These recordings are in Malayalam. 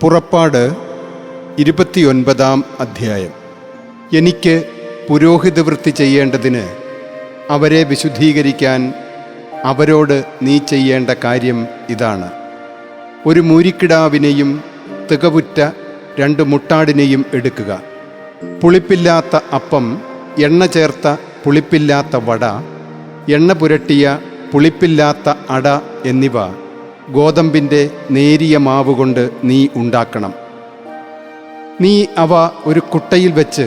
പുറപ്പാട് 29-ാം അധ്യായം. എനിക്ക് പുരോഹിതവൃത്തി ചെയ്യേണ്ടതിന് അവരെ വിശുദ്ധീകരിക്കാൻ അവരോട് നീ ചെയ്യേണ്ട കാര്യം ഇതാണ്. ഒരു മൂരിക്കിടാവിനെയും തികവുറ്റ 2 മുട്ടാടിനെയും എടുക്കുക. പുളിപ്പില്ലാത്ത അപ്പം, എണ്ണ ചേർത്ത പുളിപ്പില്ലാത്ത വട, എണ്ണ പുരട്ടിയ പുളിപ്പില്ലാത്ത അട എന്നിവ ഗോതമ്പിൻ്റെ നേരിയ മാവുകൊണ്ട് നീ ഉണ്ടാക്കണം. നീ അവ ഒരു കുട്ടയിൽ വെച്ച്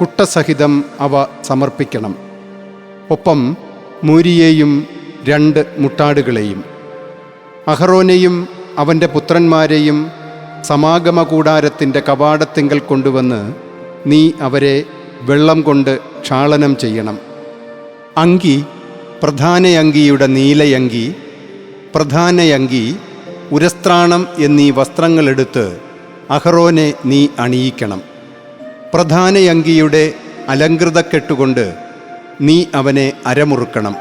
കുട്ടസഹിതം അവ സമർപ്പിക്കണം. ഒപ്പം മൂരിയെയും 2 മുട്ടാടുകളെയും. അഹറോനെയും അവൻ്റെ പുത്രന്മാരെയും സമാഗമകൂടാരത്തിൻ്റെ കവാടത്തിങ്കൽ കൊണ്ടുവന്ന് നീ അവരെ വെള്ളം കൊണ്ട് ക്ഷാളനം ചെയ്യണം. അങ്കി, പ്രധാനയങ്കിയുടെ നീലയങ്കി, പ്രധാനയങ്കി, ഉരസ്ത്രാണം എന്നീ വസ്ത്രങ്ങളെടുത്ത് അഹറോനെ നീ അണിയിക്കണം. പ്രധാനയങ്കിയുടെ അലങ്കൃതക്കെട്ടുകൊണ്ട് നീ അവനെ അരമുറുക്കണം.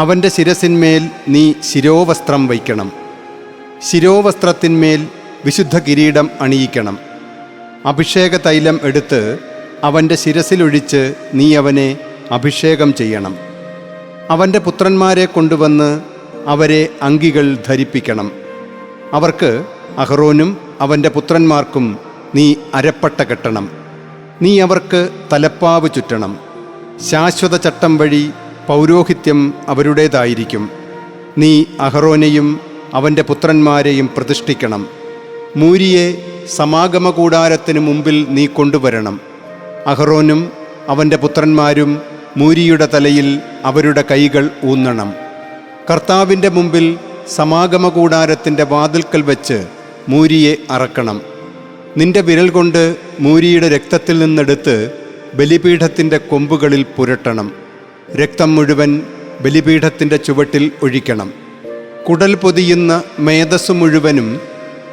അവൻ്റെ ശിരസിന്മേൽ നീ ശിരോവസ്ത്രം വയ്ക്കണം. ശിരോവസ്ത്രത്തിന്മേൽ വിശുദ്ധ കിരീടം അണിയിക്കണം. അഭിഷേക തൈലം എടുത്ത് അവൻ്റെ ശിരസിലൊഴിച്ച് നീ അവനെ അഭിഷേകം ചെയ്യണം. അവൻ്റെ പുത്രന്മാരെ കൊണ്ടുവന്ന് അവരെ അങ്കികൾ ധരിപ്പിക്കണം. അവർക്ക്, അഹറോനും അവൻ്റെ പുത്രന്മാർക്കും നീ അരപ്പട്ട കെട്ടണം. നീ അവർക്ക് തലപ്പാവ് ചുറ്റണം. ശാശ്വത ചട്ടം വഴി പൗരോഹിത്യം അവരുടേതായിരിക്കും. നീ അഹറോനെയും അവൻ്റെ പുത്രന്മാരെയും പ്രതിഷ്ഠിക്കണം. മൂരിയെ സമാഗമകൂടാരത്തിന് മുമ്പിൽ നീ കൊണ്ടുവരണം. അഹറോനും അവൻ്റെ പുത്രന്മാരും മൂരിയുടെ തലയിൽ അവരുടെ കൈകൾ ഊന്നണം. കർത്താവിൻ്റെ മുമ്പിൽ സമാഗമകൂടാരത്തിൻ്റെ വാതിൽക്കൽ വെച്ച് മൂരിയെ അറക്കണം. നിന്റെ വിരൽ കൊണ്ട് മൂരിയുടെ രക്തത്തിൽ നിന്നെടുത്ത് ബലിപീഠത്തിൻ്റെ കൊമ്പുകളിൽ പുരട്ടണം. രക്തം മുഴുവൻ ബലിപീഠത്തിൻ്റെ ചുവട്ടിൽ ഒഴിക്കണം. കുടൽ പൊതിയുന്ന മേധസ്സു മുഴുവനും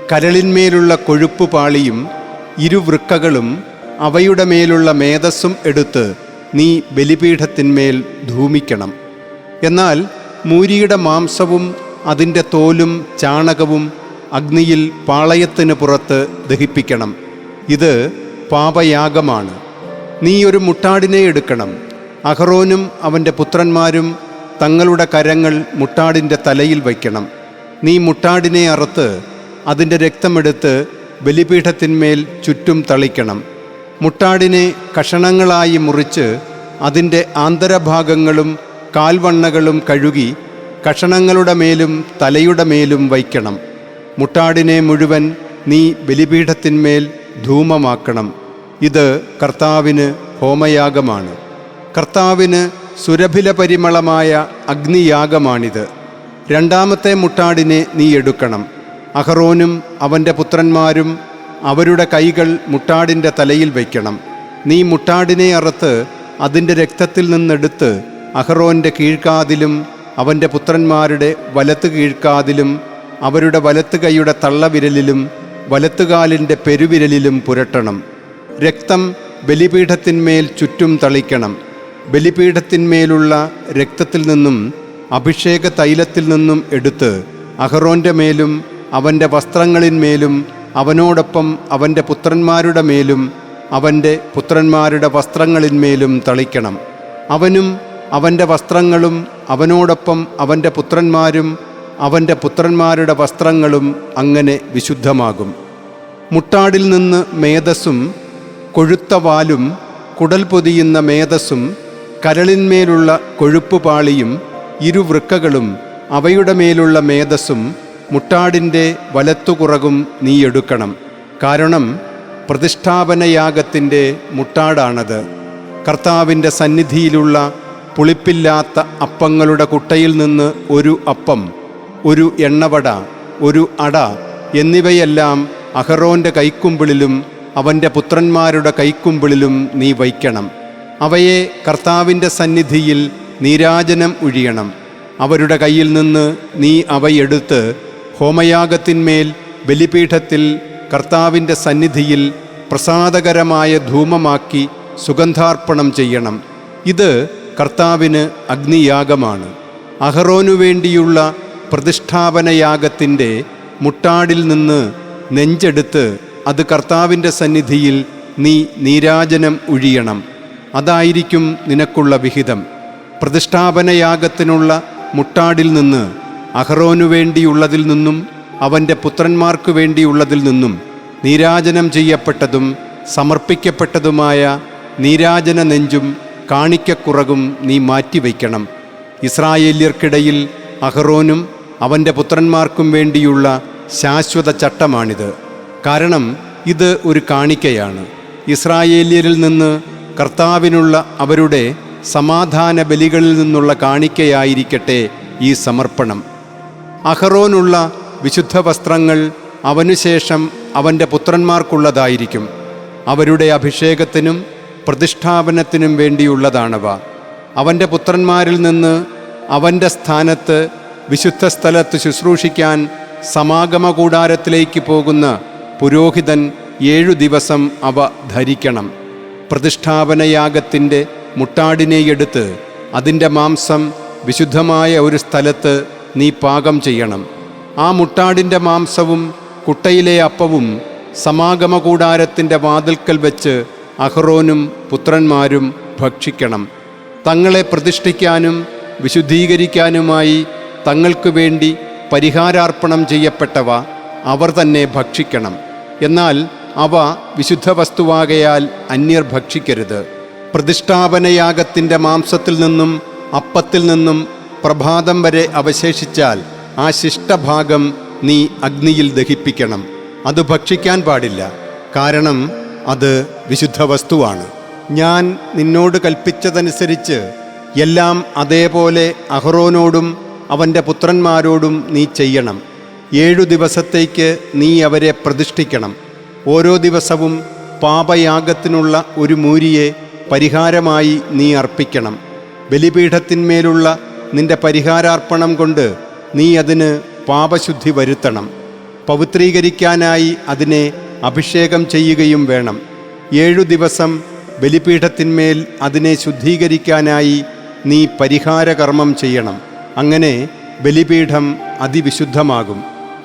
കരളിന്മേലുള്ള കൊഴുപ്പ് പാളിയും 2 വൃക്കകളും അവയുടെ മേലുള്ള മേധസ്സും എടുത്ത് നീ ബലിപീഠത്തിന്മേൽ ധൂമിക്കണം. എന്നാൽ മൂരിയുടെ മാംസവും അതിൻ്റെ തോലും ചാണകവും അഗ്നിയിൽ പാളയത്തിന് പുറത്ത് ദഹിപ്പിക്കണം. ഇത് പാപയാഗമാണ്. നീ ഒരു മുട്ടാടിനെ എടുക്കണം. അഹറോനും അവൻ്റെ പുത്രന്മാരും തങ്ങളുടെ കരങ്ങൾ മുട്ടാടിൻ്റെ തലയിൽ വയ്ക്കണം. നീ മുട്ടാടിനെ അറുത്ത് അതിൻ്റെ രക്തമെടുത്ത് ബലിപീഠത്തിന്മേൽ ചുറ്റും തളിക്കണം. മുട്ടാടിനെ കഷണങ്ങളായി മുറിച്ച് അതിൻ്റെ ആന്തരഭാഗങ്ങളും കാൽവണ്ണകളും കഴുകി കഷണങ്ങളുടെ മേലും തലയുടെ മേലും വയ്ക്കണം. മുട്ടാടിനെ മുഴുവൻ നീ ബലിപീഠത്തിന്മേൽ ധൂമമാക്കണം. ഇത് കർത്താവിന് ഹോമയാഗമാണ്. കർത്താവിന് സുരഭില പരിമളമായ അഗ്നിയാഗമാണിത്. 2ാമത്തെ മുട്ടാടിനെ നീ എടുക്കണം. അഹറോനും അവൻ്റെ പുത്രന്മാരും അവരുടെ കൈകൾ മുട്ടാടിൻ്റെ തലയിൽ വയ്ക്കണം. നീ മുട്ടാടിനെ അറുത്ത് അതിൻ്റെ രക്തത്തിൽ നിന്നെടുത്ത് അഹറോൻ്റെ കീഴ്ക്കാതിലും അവൻ്റെ പുത്രന്മാരുടെ വലത്ത് കീഴ്ക്കാതിലും അവരുടെ വലത്ത് കൈയുടെ തള്ളവിരലിലും വലത്തുകാലിൻ്റെ പെരുവിരലിലും പുരട്ടണം. രക്തം ബലിപീഠത്തിന്മേൽ ചുറ്റും തളിക്കണം. ബലിപീഠത്തിന്മേലുള്ള രക്തത്തിൽ നിന്നും അഭിഷേക തൈലത്തിൽ നിന്നും എടുത്ത് അഹറോൻ്റെ മേലും അവൻ്റെ വസ്ത്രങ്ങളിന്മേലും അവനോടൊപ്പം അവൻ്റെ പുത്രന്മാരുടെ മേലും അവൻ്റെ പുത്രന്മാരുടെ വസ്ത്രങ്ങളിന്മേലും തളിക്കണം. അവനും അവൻ്റെ വസ്ത്രങ്ങളും അവനോടൊപ്പം അവൻ്റെ പുത്രന്മാരും അവൻ്റെ പുത്രന്മാരുടെ വസ്ത്രങ്ങളും അങ്ങനെ വിശുദ്ധമാകും. മുട്ടാടിൽ നിന്ന് മേധസ്സും കൊഴുത്ത വാലും കുടൽ പൊതിയുന്ന മേധസ്സും കരളിന്മേലുള്ള കൊഴുപ്പ് പാളിയും 2 വൃക്കകളും അവയുടെ മേലുള്ള മേധസ്സും മുട്ടാടിൻ്റെ വലത്തുകുറകും നീ എടുക്കണം. കാരണം പ്രതിഷ്ഠാപനയാഗത്തിൻ്റെ മുട്ടാടാണത്. കർത്താവിൻ്റെ സന്നിധിയിലുള്ള പുളിപ്പില്ലാത്ത അപ്പങ്ങളുടെ കുട്ടയിൽ നിന്ന് 1 അപ്പം, 1 എണ്ണവട, 1 അട എന്നിവയെല്ലാം അഹറോൻ്റെ കൈക്കുമ്പിളിലും അവൻ്റെ പുത്രന്മാരുടെ കൈക്കുമ്പിളിലും നീ വയ്ക്കണം. അവയെ കർത്താവിൻ്റെ സന്നിധിയിൽ നീരാജനം ഒഴിയണം. അവരുടെ കയ്യിൽ നിന്ന് നീ അവയെടുത്ത് ഹോമയാഗത്തിന്മേൽ ബലിപീഠത്തിൽ കർത്താവിൻ്റെ സന്നിധിയിൽ പ്രസാദകരമായ ധൂമമാക്കി സുഗന്ധാർപ്പണം ചെയ്യണം. ഇത് കർത്താവിന് അഗ്നിയാഗമാണ്. അഹറോനു വേണ്ടിയുള്ള പ്രതിഷ്ഠാപനയാഗത്തിൻ്റെ മുട്ടാടിൽ നിന്ന് നെഞ്ചെടുത്ത് അത് കർത്താവിൻ്റെ സന്നിധിയിൽ നീ നീരാജനം ഒഴിയണം. അതായിരിക്കും നിനക്കുള്ള വിഹിതം. പ്രതിഷ്ഠാപനയാഗത്തിനുള്ള മുട്ടാടിൽ നിന്ന് അഹറോനു വേണ്ടിയുള്ളതിൽ നിന്നും അവൻ്റെ പുത്രന്മാർക്കു വേണ്ടിയുള്ളതിൽ നിന്നും നീരാജനം ചെയ്യപ്പെട്ടതും സമർപ്പിക്കപ്പെട്ടതുമായ നീരാജന നെഞ്ചും കാണിക്കക്കുറകും നീ മാറ്റിവയ്ക്കണം. ഇസ്രായേല്യർക്കിടയിൽ അഹറോനും അവൻ്റെ പുത്രന്മാർക്കും വേണ്ടിയുള്ള ശാശ്വത ചട്ടമാണിത്. കാരണം ഇത് ഒരു കാണിക്കയാണ്. ഇസ്രായേല്യരിൽ നിന്ന് കർത്താവിനുള്ള അവരുടെ സമാധാന ബലികളിൽ നിന്നുള്ള കാണിക്കയായിരിക്കട്ടെ ഈ സമർപ്പണം. അഹറോനുള്ള വിശുദ്ധ വസ്ത്രങ്ങൾ അവനുശേഷം അവൻ്റെ പുത്രന്മാർക്കുള്ളതായിരിക്കും. അവരുടെ അഭിഷേകത്തിനും പ്രതിഷ്ഠാപനത്തിനും വേണ്ടിയുള്ളതാണവ. അവൻ്റെ പുത്രന്മാരിൽ നിന്ന് അവൻ്റെ സ്ഥാനത്ത് വിശുദ്ധ സ്ഥലത്ത് ശുശ്രൂഷിക്കാൻ സമാഗമ കൂടാരത്തിലേക്ക് പോകുന്ന പുരോഹിതൻ 7 ദിവസം അവ ധരിക്കണം. പ്രതിഷ്ഠാപനയാഗത്തിൻ്റെ മുട്ടാടിനെ എടുത്ത് അതിൻ്റെ മാംസം വിശുദ്ധമായ ഒരു സ്ഥലത്ത് നീ പാകം ചെയ്യണം. ആ മുട്ടാടിൻ്റെ മാംസവും കുട്ടയിലെ അപ്പവും സമാഗമ കൂടാരത്തിൻ്റെ വാതിൽക്കൽ വെച്ച് അഹറോനും പുത്രന്മാരും ഭക്ഷിക്കണം. തങ്ങളെ പ്രതിഷ്ഠിക്കാനും വിശുദ്ധീകരിക്കാനുമായി തങ്ങൾക്ക് വേണ്ടി പരിഹാരാർപ്പണം ചെയ്യപ്പെട്ടവ അവർ തന്നെ ഭക്ഷിക്കണം. എന്നാൽ അവ വിശുദ്ധ വസ്തുവാകയാൽ അന്യർ ഭക്ഷിക്കരുത്. പ്രതിഷ്ഠാപനയാഗത്തിൻ്റെ മാംസത്തിൽ നിന്നും അപ്പത്തിൽ നിന്നും പ്രഭാതം വരെ അവശേഷിച്ചാൽ ആ ശിഷ്ടഭാഗം നീ അഗ്നിയിൽ ദഹിപ്പിക്കണം. അത് ഭക്ഷിക്കാൻ പാടില്ല, കാരണം അത് വിശുദ്ധ വസ്തുവാണ്. ഞാൻ നിന്നോട് കൽപ്പിച്ചതനുസരിച്ച് എല്ലാം അതേപോലെ അഹറോനോടും അവൻ്റെ പുത്രന്മാരോടും നീ ചെയ്യണം. 7 ദിവസത്തേക്ക് നീ അവരെ പ്രതിഷ്ഠിക്കണം. ഓരോ ദിവസവും പാപയാഗത്തിനുള്ള ഒരു മൂരിയെ പരിഹാരമായി നീ അർപ്പിക്കണം. ബലിപീഠത്തിന്മേലുള്ള നിന്റെ പരിഹാരാർപ്പണം കൊണ്ട് നീ അതിന് പാപശുദ്ധി വരുത്തണം. പവിത്രീകരിക്കാനായി അതിനെ അഭിഷേകം ചെയ്യുകയും വേണം. 7 ദിവസം ബലിപീഠത്തിന്മേൽ അതിനെ ശുദ്ധീകരിക്കാനായി നീ പരിഹാരകർമ്മം ചെയ്യണം. അങ്ങനെ ബലിപീഠം അതിവിശുദ്ധമാകും.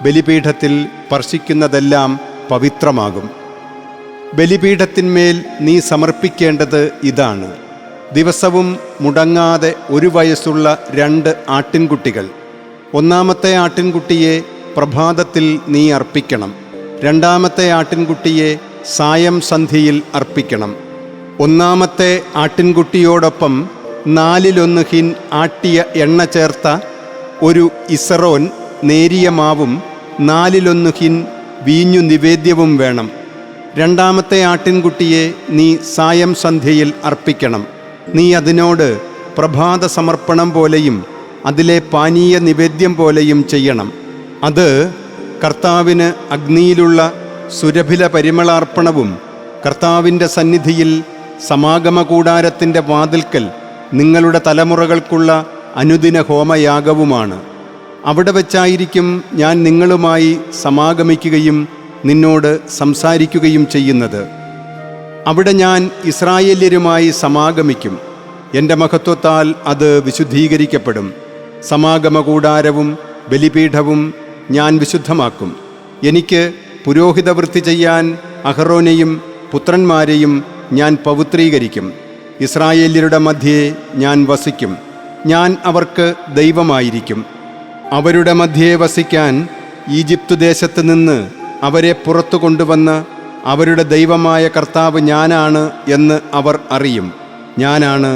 ബലിപീഠത്തിൽ സ്പർശിക്കുന്നതെല്ലാം പവിത്രമാകും. ബലിപീഠത്തിന്മേൽ നീ സമർപ്പിക്കേണ്ടത് ഇതാണ്: ദിവസവും മുടങ്ങാതെ 1 വയസ്സുള്ള 2 ആട്ടിൻകുട്ടികൾ. 1-ാമത്തെ ആട്ടിൻകുട്ടിയെ പ്രഭാതത്തിൽ നീ അർപ്പിക്കണം. 2-ാമത്തെ ആട്ടിൻകുട്ടിയെ സായം സന്ധിയിൽ അർപ്പിക്കണം. 1-ാമത്തെ ആട്ടിൻകുട്ടിയോടൊപ്പം 4/1 ഹിൻ ആട്ടിയ എണ്ണ ചേർത്ത 1 ഇസറോൻ നേരിയ മാവും 4/1 ഹിൻ വീഞ്ഞു നിവേദ്യവും വേണം. 2-ാമത്തെ ആട്ടിൻകുട്ടിയെ നീ സായം സന്ധ്യയിൽ അർപ്പിക്കണം. നീ അതിനോട് പ്രഭാത സമർപ്പണം പോലെയും അതിലെ പാനീയ നിവേദ്യം പോലെയും ചെയ്യണം. അത് കർത്താവിന് അഗ്നിയിലുള്ള സുരഭില പരിമളാർപ്പണവും കർത്താവിൻ്റെ സന്നിധിയിൽ സമാഗമ കൂടാരത്തിൻ്റെ വാതിൽക്കൽ നിങ്ങളുടെ തലമുറകൾക്കുള്ള അനുദിന ഹോമയാഗവുമാണ്. അവിടെ വച്ചായിരിക്കും ഞാൻ നിങ്ങളുമായി സമാഗമിക്കുകയും നിന്നോട് സംസാരിക്കുകയും ചെയ്യുന്നത്. അവിടെ ഞാൻ ഇസ്രായേല്യരുമായി സമാഗമിക്കും. എൻ്റെ മഹത്വത്താൽ അത് വിശുദ്ധീകരിക്കപ്പെടും. സമാഗമ കൂടാരവും ബലിപീഠവും ഞാൻ വിശുദ്ധമാക്കും. എനിക്ക് പുരോഹിതവൃത്തി ചെയ്യാൻ അഹറോനെയും പുത്രന്മാരെയും ഞാൻ പവിത്രീകരിക്കും. ഇസ്രായേല്യരുടെ മധ്യേ ഞാൻ വസിക്കും. ഞാൻ അവർക്ക് ദൈവമായിരിക്കും. അവരുടെ മധ്യേ വസിക്കാൻ ഈജിപ്ത് ദേശത്ത് നിന്ന് അവരെ പുറത്തു കൊണ്ടുവന്ന് അവരുടെ ദൈവമായ കർത്താവ് ഞാനാണ് എന്ന് അവർ അറിയും. ഞാനാണ്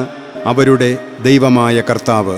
അവരുടെ ദൈവമായ കർത്താവ്.